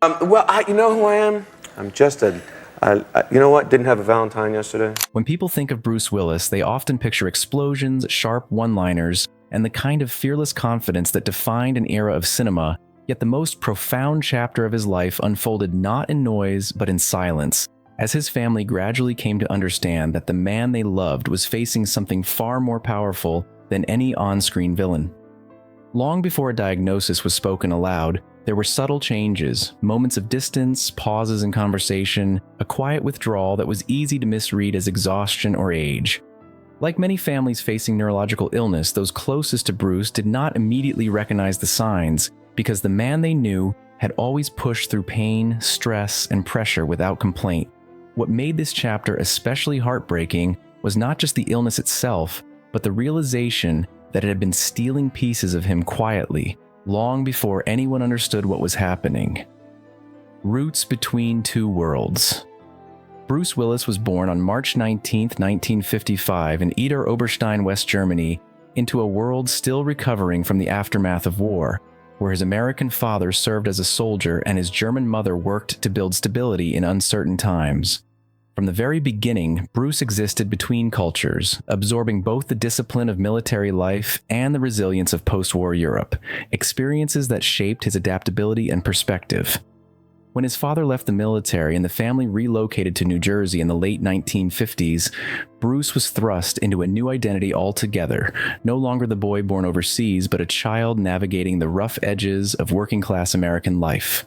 You know who I am? I'm just you know what? Didn't have a Valentine yesterday. When people think of Bruce Willis, they often picture explosions, sharp one-liners, and the kind of fearless confidence that defined an era of cinema, yet the most profound chapter of his life unfolded not in noise, but in silence, as his family gradually came to understand that the man they loved was facing something far more powerful than any on-screen villain. Long before a diagnosis was spoken aloud, there were subtle changes, moments of distance, pauses in conversation, a quiet withdrawal that was easy to misread as exhaustion or age. Like many families facing neurological illness, those closest to Bruce did not immediately recognize the signs because the man they knew had always pushed through pain, stress, and pressure without complaint. What made this chapter especially heartbreaking was not just the illness itself, but the realization that it had been stealing pieces of him quietly, long before anyone understood what was happening. Roots between two worlds. Bruce Willis was born on March 19, 1955 in Eder Oberstein, West Germany, into a world still recovering from the aftermath of war, where his American father served as a soldier and his German mother worked to build stability in uncertain times. From the very beginning, Bruce existed between cultures, absorbing both the discipline of military life and the resilience of post-war Europe, experiences that shaped his adaptability and perspective. When his father left the military and the family relocated to New Jersey in the late 1950s, Bruce was thrust into a new identity altogether, no longer the boy born overseas, but a child navigating the rough edges of working-class American life.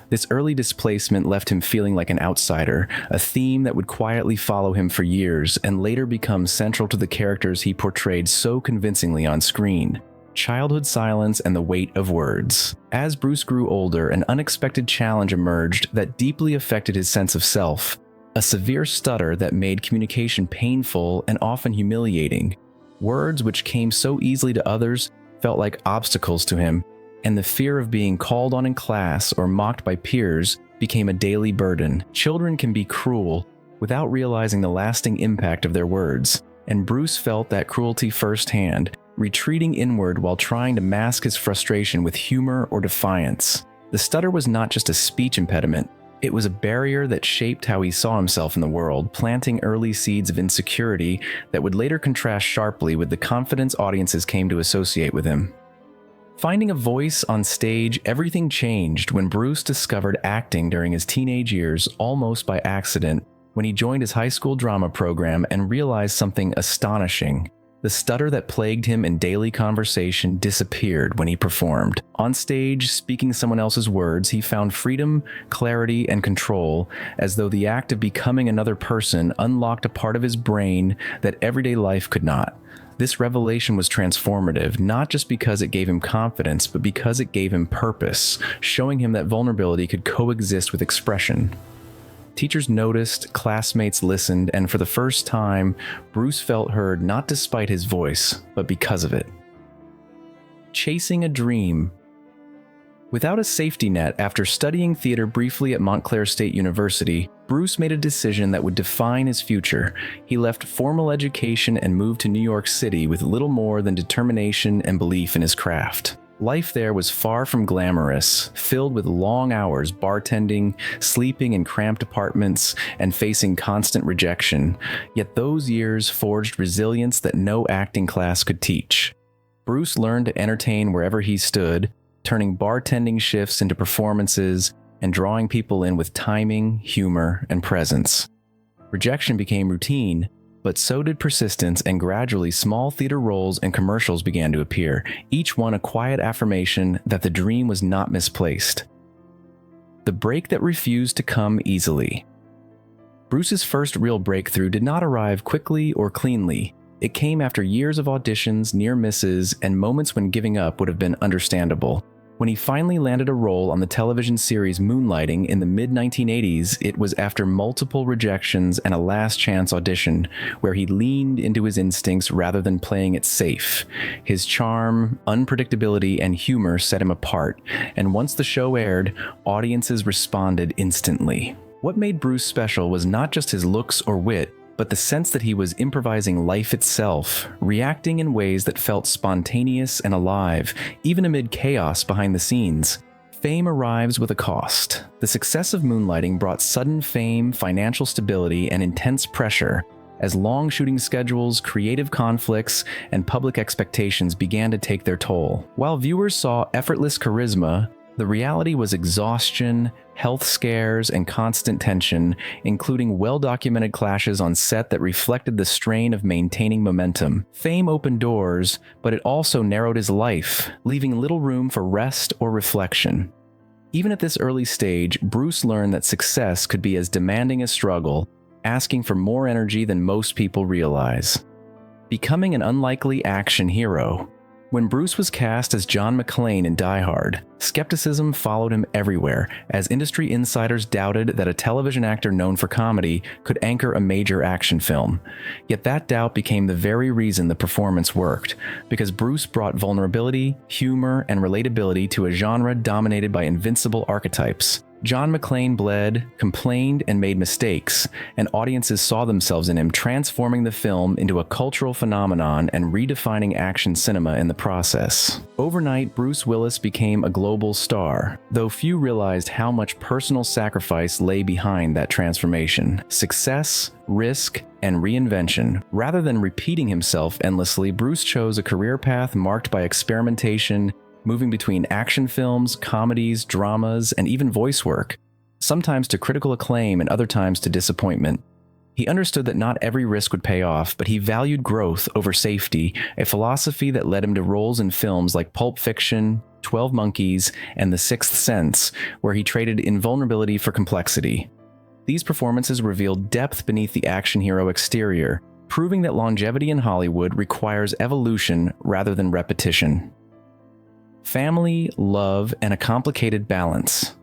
This early displacement left him feeling like an outsider, a theme that would quietly follow him for years and later become central to the characters he portrayed so convincingly on screen. Childhood silence and the weight of words. As Bruce grew older, an unexpected challenge emerged that deeply affected his sense of self. A severe stutter that made communication painful and often humiliating. Words which came so easily to others felt like obstacles to him, and the fear of being called on in class or mocked by peers became a daily burden. Children can be cruel without realizing the lasting impact of their words, and Bruce felt that cruelty firsthand, retreating inward while trying to mask his frustration with humor or defiance. The stutter was not just a speech impediment, it was a barrier that shaped how he saw himself in the world, planting early seeds of insecurity that would later contrast sharply with the confidence audiences came to associate with him. Finding a voice on stage, everything changed when Bruce discovered acting during his teenage years almost by accident when he joined his high school drama program and realized something astonishing. The stutter that plagued him in daily conversation disappeared when he performed. On stage, speaking someone else's words, he found freedom, clarity, and control, as though the act of becoming another person unlocked a part of his brain that everyday life could not. This revelation was transformative, not just because it gave him confidence, but because it gave him purpose, showing him that vulnerability could coexist with expression. Teachers noticed, classmates listened, and for the first time, Bruce felt heard not despite his voice, but because of it. Chasing a dream. Without a safety net, after studying theater briefly at Montclair State University, Bruce made a decision that would define his future. He left formal education and moved to New York City with little more than determination and belief in his craft. Life there was far from glamorous, filled with long hours bartending, sleeping in cramped apartments, and facing constant rejection. Yet those years forged resilience that no acting class could teach. Bruce learned to entertain wherever he stood, turning bartending shifts into performances and drawing people in with timing, humor, and presence. Rejection became routine, but so did persistence, and gradually small theater roles and commercials began to appear, each one a quiet affirmation that the dream was not misplaced. The break that refused to come easily. Bruce's first real breakthrough did not arrive quickly or cleanly. It came after years of auditions, near misses, and moments when giving up would have been understandable. When he finally landed a role on the television series Moonlighting in the mid-1980s, it was after multiple rejections and a last-chance audition, where he leaned into his instincts rather than playing it safe. His charm, unpredictability, and humor set him apart, and once the show aired, audiences responded instantly. What made Bruce special was not just his looks or wit, but the sense that he was improvising life itself, reacting in ways that felt spontaneous and alive, even amid chaos behind the scenes. Fame arrives with a cost. The success of moonlighting brought sudden fame, financial stability, and intense pressure as long shooting schedules, creative conflicts, and public expectations began to take their toll. While viewers saw effortless charisma, the reality was exhaustion, health scares, and constant tension, including well-documented clashes on set that reflected the strain of maintaining momentum. Fame opened doors, but it also narrowed his life, leaving little room for rest or reflection. Even at this early stage, Bruce learned that success could be as demanding as struggle, asking for more energy than most people realize. Becoming an unlikely action hero. When Bruce was cast as John McClane in Die Hard, skepticism followed him everywhere, as industry insiders doubted that a television actor known for comedy could anchor a major action film. Yet that doubt became the very reason the performance worked, because Bruce brought vulnerability, humor, and relatability to a genre dominated by invincible archetypes. John McClane bled, complained, and made mistakes, and audiences saw themselves in him, transforming the film into a cultural phenomenon and redefining action cinema in the process. Overnight, Bruce Willis became a global star, though few realized how much personal sacrifice lay behind that transformation. Success, risk, and reinvention. Rather than repeating himself endlessly, Bruce chose a career path marked by experimentation, moving between action films, comedies, dramas, and even voice work, sometimes to critical acclaim and other times to disappointment. He understood that not every risk would pay off, but he valued growth over safety, a philosophy that led him to roles in films like Pulp Fiction, 12 Monkeys, and The Sixth Sense, where he traded invulnerability for complexity. These performances revealed depth beneath the action hero exterior, proving that longevity in Hollywood requires evolution rather than repetition. Family, love, and a complicated balance.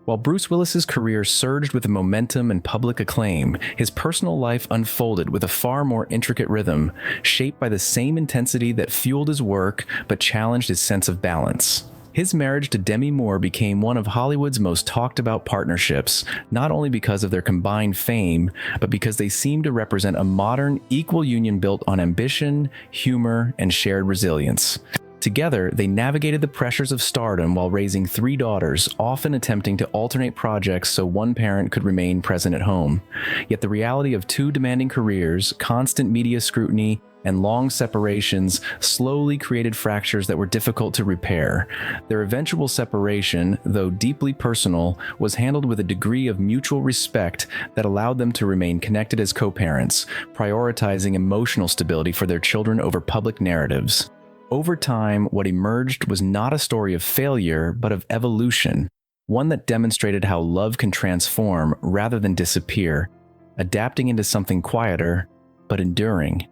While Bruce Willis's career surged with momentum and public acclaim, his personal life unfolded with a far more intricate rhythm, shaped by the same intensity that fueled his work but challenged his sense of balance. His marriage to Demi Moore became one of Hollywood's most talked about partnerships, not only because of their combined fame, but because they seemed to represent a modern, equal union built on ambition, humor, and shared resilience. Together, they navigated the pressures of stardom while raising 3 daughters, often attempting to alternate projects so one parent could remain present at home. Yet the reality of 2 demanding careers, constant media scrutiny, and long separations slowly created fractures that were difficult to repair. Their eventual separation, though deeply personal, was handled with a degree of mutual respect that allowed them to remain connected as co-parents, prioritizing emotional stability for their children over public narratives. Over time, what emerged was not a story of failure, but of evolution, one that demonstrated how love can transform rather than disappear, adapting into something quieter, but enduring.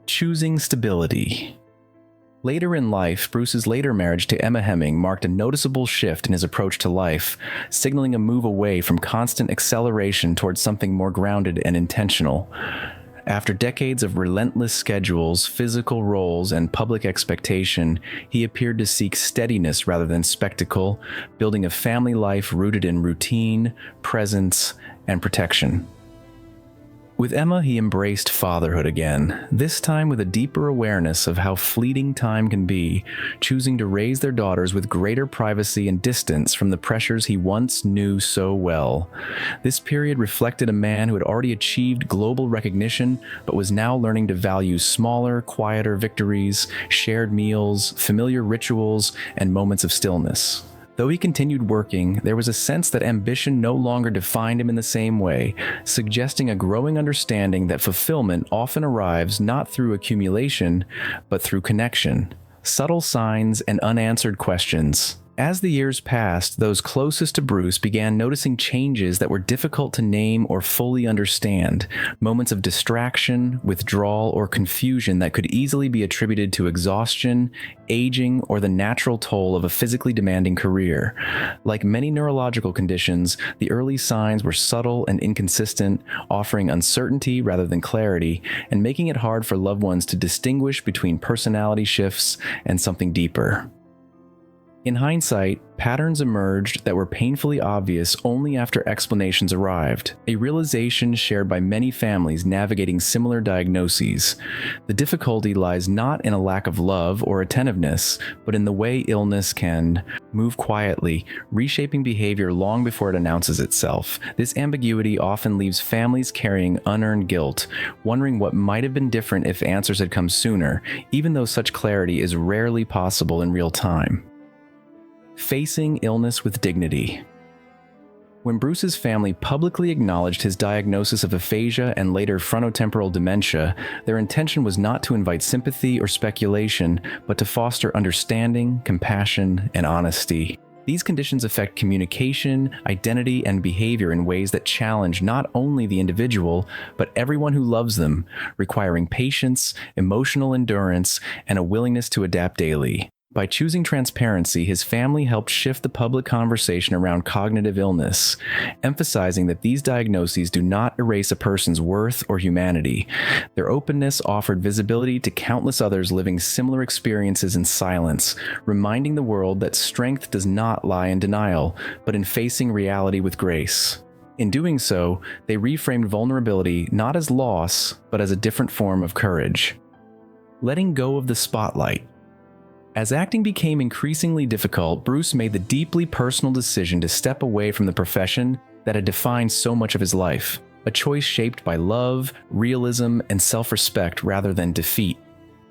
Choosing stability. Later in life, Bruce's later marriage to Emma Hemming marked a noticeable shift in his approach to life, signaling a move away from constant acceleration towards something more grounded and intentional. After decades of relentless schedules, physical roles, and public expectation, he appeared to seek steadiness rather than spectacle, building a family life rooted in routine, presence, and protection. With Emma, he embraced fatherhood again, this time with a deeper awareness of how fleeting time can be, choosing to raise their daughters with greater privacy and distance from the pressures he once knew so well. This period reflected a man who had already achieved global recognition, but was now learning to value smaller, quieter victories, shared meals, familiar rituals, and moments of stillness. Though he continued working, there was a sense that ambition no longer defined him in the same way, suggesting a growing understanding that fulfillment often arrives not through accumulation, but through connection, subtle signs, and unanswered questions. As the years passed, those closest to Bruce began noticing changes that were difficult to name or fully understand, moments of distraction, withdrawal, or confusion that could easily be attributed to exhaustion, aging, or the natural toll of a physically demanding career. Like many neurological conditions, the early signs were subtle and inconsistent, offering uncertainty rather than clarity, and making it hard for loved ones to distinguish between personality shifts and something deeper. In hindsight, patterns emerged that were painfully obvious only after explanations arrived, a realization shared by many families navigating similar diagnoses. The difficulty lies not in a lack of love or attentiveness, but in the way illness can move quietly, reshaping behavior long before it announces itself. This ambiguity often leaves families carrying unearned guilt, wondering what might have been different if answers had come sooner, even though such clarity is rarely possible in real time. Facing illness with dignity. When Bruce's family publicly acknowledged his diagnosis of aphasia and later frontotemporal dementia, their intention was not to invite sympathy or speculation, but to foster understanding, compassion, and honesty. These conditions affect communication, identity, and behavior in ways that challenge not only the individual, but everyone who loves them, requiring patience, emotional endurance, and a willingness to adapt daily. By choosing transparency, his family helped shift the public conversation around cognitive illness, emphasizing that these diagnoses do not erase a person's worth or humanity. Their openness offered visibility to countless others living similar experiences in silence, reminding the world that strength does not lie in denial, but in facing reality with grace. In doing so, they reframed vulnerability not as loss, but as a different form of courage. Letting go of the spotlight. As acting became increasingly difficult, Bruce made the deeply personal decision to step away from the profession that had defined so much of his life, a choice shaped by love, realism, and self-respect rather than defeat.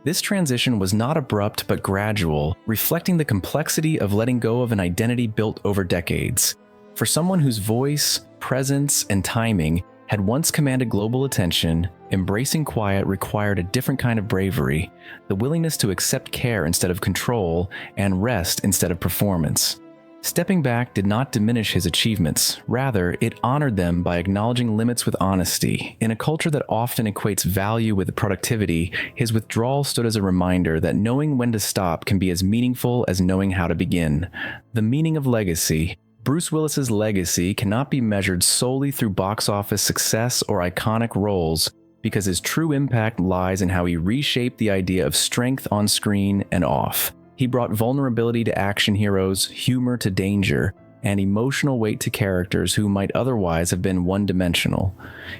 This transition was not abrupt but gradual, reflecting the complexity of letting go of an identity built over decades. For someone whose voice, presence, and timing had once commanded global attention, embracing quiet required a different kind of bravery, the willingness to accept care instead of control, and rest instead of performance. Stepping back did not diminish his achievements, rather, it honored them by acknowledging limits with honesty. In a culture that often equates value with productivity, his withdrawal stood as a reminder that knowing when to stop can be as meaningful as knowing how to begin. The meaning of legacy. Bruce Willis's legacy cannot be measured solely through box office success or iconic roles, because his true impact lies in how he reshaped the idea of strength on screen and off. He brought vulnerability to action heroes, humor to danger, and emotional weight to characters who might otherwise have been one-dimensional.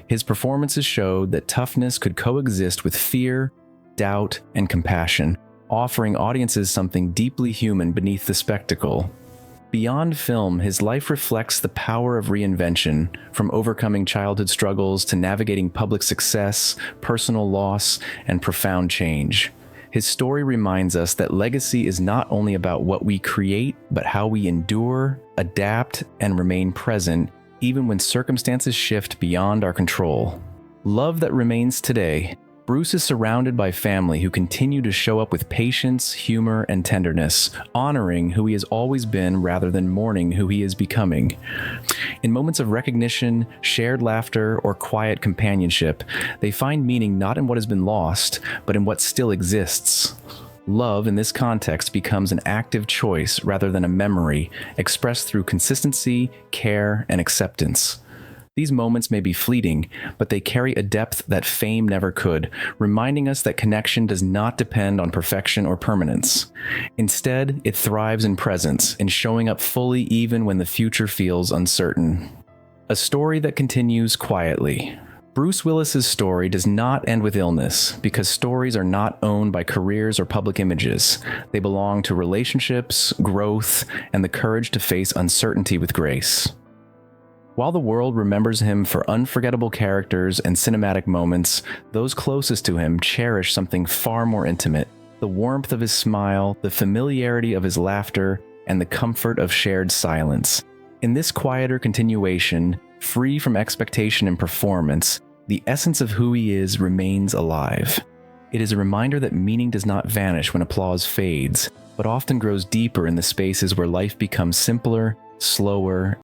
His performances showed that toughness could coexist with fear, doubt, and compassion, offering audiences something deeply human beneath the spectacle. Beyond film, his life reflects the power of reinvention, from overcoming childhood struggles to navigating public success, personal loss, and profound change. His story reminds us that legacy is not only about what we create, but how we endure, adapt, and remain present, even when circumstances shift beyond our control. Love that remains today. Bruce is surrounded by family who continue to show up with patience, humor, and tenderness, honoring who he has always been rather than mourning who he is becoming. In moments of recognition, shared laughter, or quiet companionship, they find meaning not in what has been lost, but in what still exists. Love in this context becomes an active choice rather than a memory, expressed through consistency, care, and acceptance. These moments may be fleeting, but they carry a depth that fame never could, reminding us that connection does not depend on perfection or permanence. Instead, it thrives in presence, in showing up fully even when the future feels uncertain. A story that continues quietly. Bruce Willis's story does not end with illness, because stories are not owned by careers or public images. They belong to relationships, growth, and the courage to face uncertainty with grace. While the world remembers him for unforgettable characters and cinematic moments, those closest to him cherish something far more intimate: the warmth of his smile, the familiarity of his laughter, and the comfort of shared silence. In this quieter continuation, free from expectation and performance, the essence of who he is remains alive. It is a reminder that meaning does not vanish when applause fades, but often grows deeper in the spaces where life becomes simpler, slower,